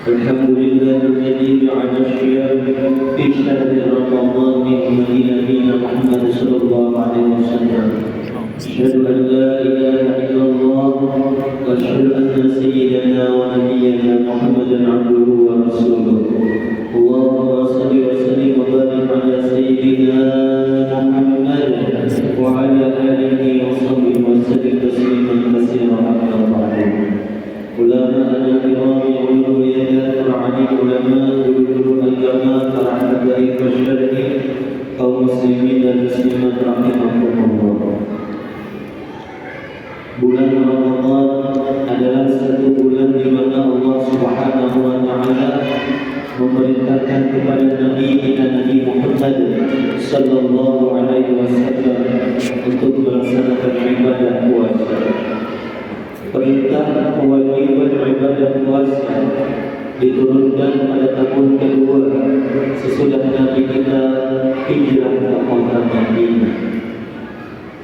الحمد لله الذي جعل الصيام في شهر رمضان من نبينا محمد صلى الله عليه وسلم. أشهد أن لا إله إلا الله وأشهد أن سيدنا ونبينا محمدا عبده ورسوله. اللهم صل وسلم وبارك على سيدنا محمد وعلى آله وصحبه وسلم تسليما كثيرا. أما بعد، علماءنا الكرام ووليات العلي علماء الجماعة الحدائق الشرعي kaum muslimin dan muslimat rahimakumullah. Bulan Ramadan adalah satu bulan di mana Allah Subhanahu wa taala memerintahkan kepada Nabi kita Nabi Muhammad sallallahu alaihi wasallam untuk melaksanakan ibadah puasa. Perintah kewajiban ibadah puasa diturunkan pada tahun kedua sesudah Nabi kita hijrah ke kota Madinah.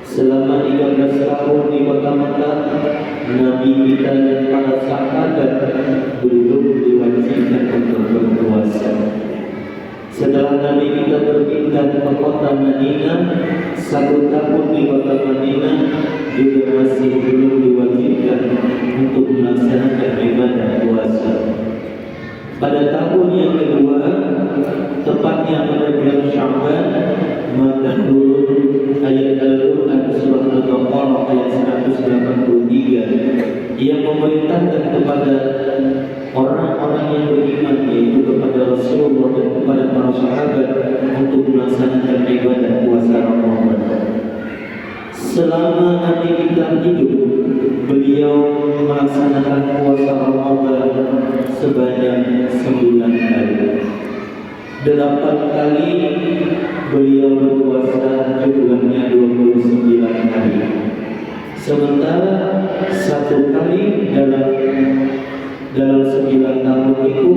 Selama 13 tahun di kota Makkah, Nabi kita dan para sahabat belum diwajibkan untuk berpuasa. Setelah Nabi kita berpindah ke kota Madinah, 1 tahun di kota Madinah juga masih belum diwajibkan untuk melaksanakan ibadah puasa. Pada tahun yang kedua, tepatnya pada bulan Sya'ban, maka turun ayat Al-Quran surah Al-Baqarah ayat 183 yang memerintahkan kepada orang-orang yang beriman, yaitu kepada Rasulullah dan kepada para sahabat untuk melaksanakan ibadah puasa Ramadan. Selama Nabi kita hidup, beliau melaksanakan puasa Ramadan sebanyak 9 kali. 8 kali beliau berpuasa, jumlahnya 29 kali. Sementara 1 kali dalam 9 tahun itu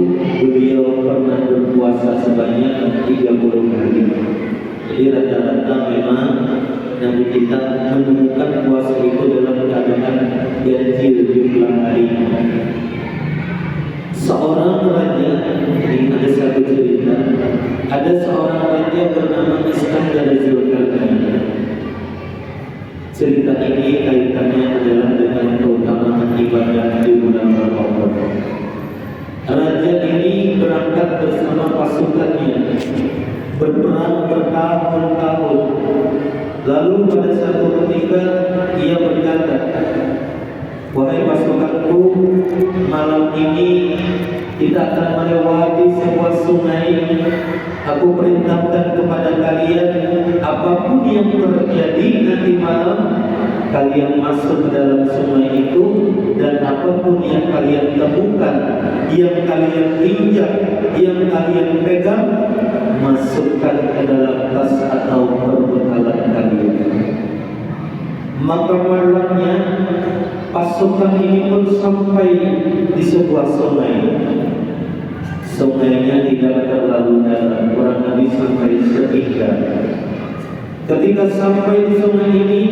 beliau pernah berpuasa sebanyak 30 kali. Jadi rata-rata memang Nabi kita menemukan puasa itu dalam keadaan ganjil jumlah hari. Seorang raja, ini ada satu cerita, ada seorang raja bernama Iskandar Zulkarnain. Cerita ini kaitannya adalah dengan keutamaan ibadah di bulan Ramadan. Raja ini berangkat bersama pasukannya, berperang bertahun-tahun. Lalu pada satu ketika ia berkata, "Wahai pasukanku, malam ini kita akan melewati sebuah sungai. Aku perintahkan kepada kalian, apapun yang terjadi nanti malam, kalian masuk ke dalam sungai itu, dan apapun yang kalian temukan, yang kalian injak, yang kalian pegang, masukkan ke dalam tas atau perbekalan kalian." Maka malamnya pasukan ini pun sampai di sebuah sungai. Sungainya tidak terlalu dalam, kurang lebih sampai setingkat. Ketika sampai di sungai ini,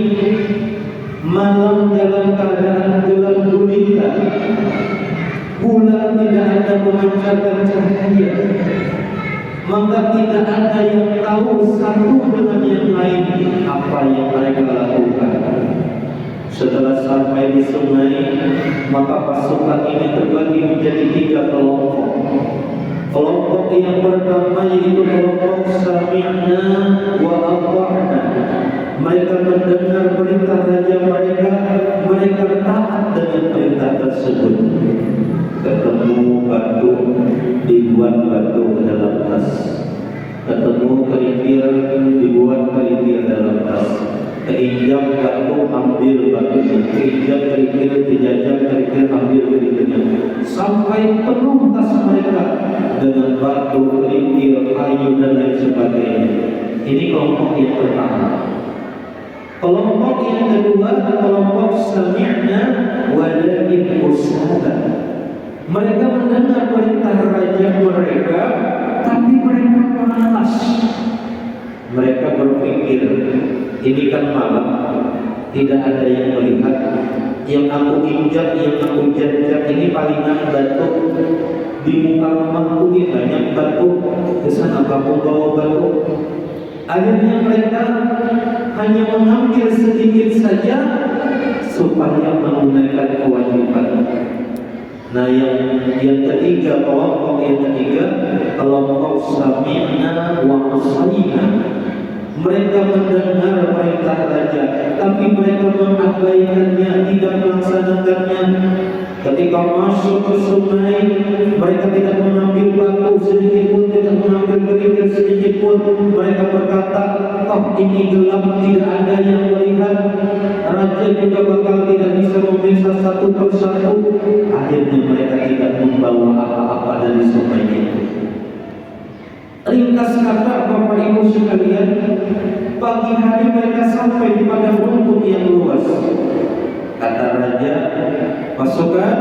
malam dalam keadaan gelap gulita, bulan tidak ada memancarkan cahaya, maka tidak ada yang tahu satu dengan yang lain apa yang mereka lakukan. Setelah sampai di sungai, maka pasukan ini terbagi menjadi 3 kelompok. Kelompok yang pertama yaitu kelompok sami'na wa ata'na. Mereka mendengar perintah raja mereka taat dengan perintah tersebut. Ketemu batu, dibuat batu ke dalam tas. Ketemu kerikil, dibuat kerikil dalam tas. Keinjak batu, ambil batunya. Keinjak kerikil, dijajak kerikil, ambil kerikilnya. Sampai penuh tas mereka dengan batu, kerikil, kayu dan lain sebagainya. Ini kelompok yang pertama. Kelompok yang kedua, kelompok sami'na walakin usada. Mereka mendengar perintah raja mereka, tapi mereka malas. Mereka berpikir, ini kan malam, tidak ada yang melihat. Yang aku injak, yang aku jajak ini palingan batu di muka rumahku ini banyak batu, ke sana kamu bawa batu. Akhirnya mereka hanya mengambil sedikit saja supaya menunaikan kewajiban. Nah, yang ketiga, kelompok yang ketiga, kelompok sami'na wa asaina. Mereka mendengar perintah raja, tapi mereka mengabaikannya, tidak melaksanakannya. Ketika masuk ke sungai, mereka tidak mengambil batu sedikit pun, tidak mengambil kerikil sedikit pun. Mereka berkata, "Oh, ini gelap, tidak ada yang melihat. Raja juga bakal tidak bisa memeriksa satu persatu." Akhirnya mereka tidak membawa apa-apa dari sungai itu. Ringkas kata Bapak Ibu sekalian, pagi hari mereka sampai di padang rumput yang luas. Kata raja, "Pasukan,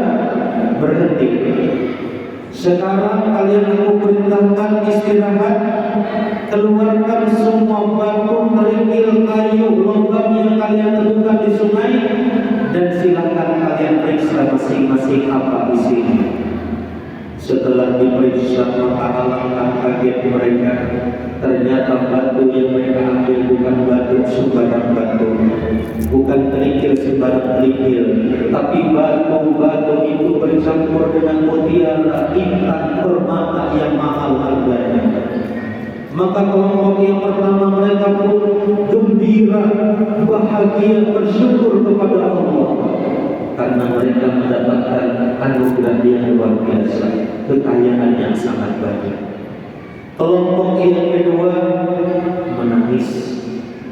berhenti. Sekarang kalian aku perintahkan istirahat. Keluarkan semua batu, kerikil, kayu, logam yang kalian temukan di sungai, dan silakan kalian periksa masing-masing apa isinya." Setelah diperiksa, maka alangkah kaget mereka. Ternyata batu yang mereka ambil bukan batu sembarang batu, bukan kerikil sembarang kerikil, tapi batu-batu itu bercampur dengan mutiara, intan, permata yang mahal harganya. Maka kelompok yang pertama mereka pun gembira, bahagia, bersyukur kepada Allah karena mereka mendapatkan anugerah yang luar biasa, kekayaan yang sangat banyak. Kelompok yang kedua menangis.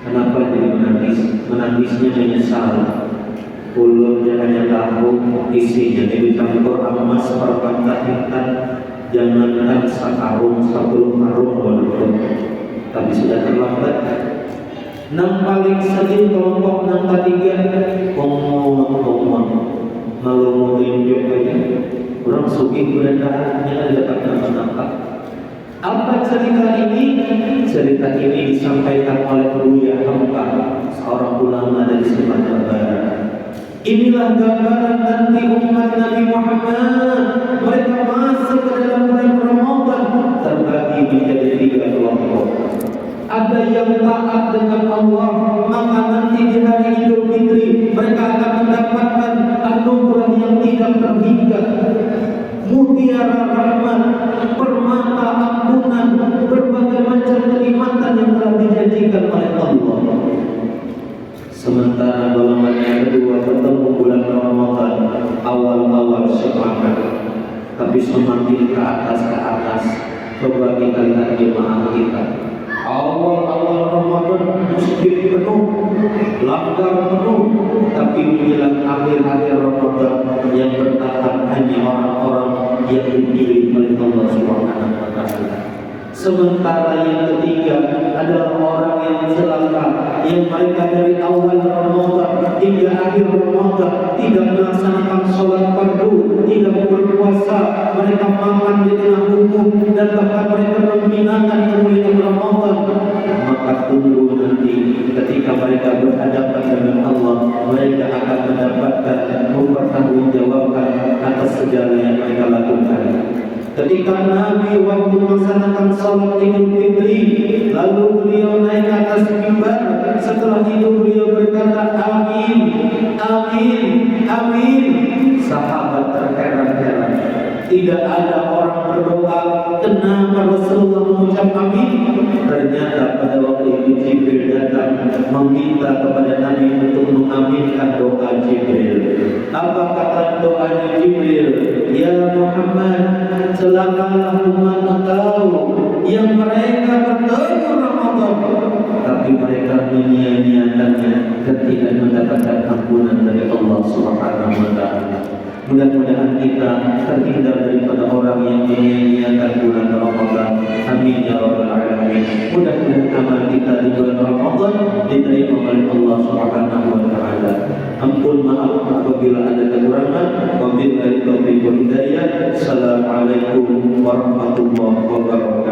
Kenapa jadi menangis? Menangisnya menyesal. Ulurnya hanya tahu isinya dicampur emas permata intan, jangankan sekarung 10 karung walaupun, tapi sudah terlambat. Nang paling sedih kelompok nang ketiga, ngomong malu tunjuk aja. Orang sugih berendahannya dapat nampak. Apa cerita ini? Cerita ini disampaikan oleh Buya Hamka, seorang ulama dari Sumatera Barat. Inilah gambaran nanti umat Nabi Muhammad. Mereka masuk ke dalam bulan Ramadan terbagi menjadi 3 kelompok. Ada yang taat dengan Allah, maka nanti di hari Idul Fitri mereka akan mendapatkan anugerah yang tidak terhingga, mutiara rahmat, permata ampunan, berbagai macam kenikmatan yang telah dijanjikan oleh Allah. Sementara golongan yang kedua bertemu bulan Ramadan, awal-awal semangat, tapi semakin ke atas, coba kita lihat jemaah kita. Awal-awal Ramadan masjid penuh, langgar penuh, tapi menjelang akhir-akhir Ramadan yang bertahan hanya orang-orang yang dipilih oleh Allah Subhanahu wa Ta'ala. Sementara yang ketiga adalah orang yang celaka, yang mereka dari awal Ramadan hingga akhir Ramadan tidak melaksanakan sholat fardu, tidak berpuasa, mereka makan di tengah umum, dan bahkan mereka membinakan kemuliaan Ramadan. Maka tunggu nanti ketika mereka berhadapan dengan Allah, mereka akan mendapatkan mempertanggungjawabkan atas segala yang mereka lakukan. Ketika Nabi waktu melaksanakan salat Idul Fitri, lalu beliau naik atas mimbar. Setelah itu beliau berkata, "Amin, amin, amin." Sahabat terheran-heran. Tidak ada orang berdoa, kenapa Rasulullah mengucap amin? Ternyata pada waktu itu Jibril datang meminta kepada Nabi untuk mengaminkan doa Jibril. Apa kata doanya Jibril? "Ya Muhammad, celakalah umat engkau yang mereka bertemu Ramadan, tapi mereka menyia-nyiakannya dan tidak mendapatkan ampunan dari Allah Subhanahu wa Ta'ala." Mudah-mudahan kita terhindar daripada orang yang menyia-nyiakan bulan Ramadan. Amin ya rabbal alamin. Mudah-mudahan amal kita di bulan Ramadan diterima oleh Allah Subhanahu wa Ta'ala. Ampun maaf apabila ada kekurangan. Wabillahi taufiq wal hidayah. Assalamualaikum warahmatullahi wabarakatuh.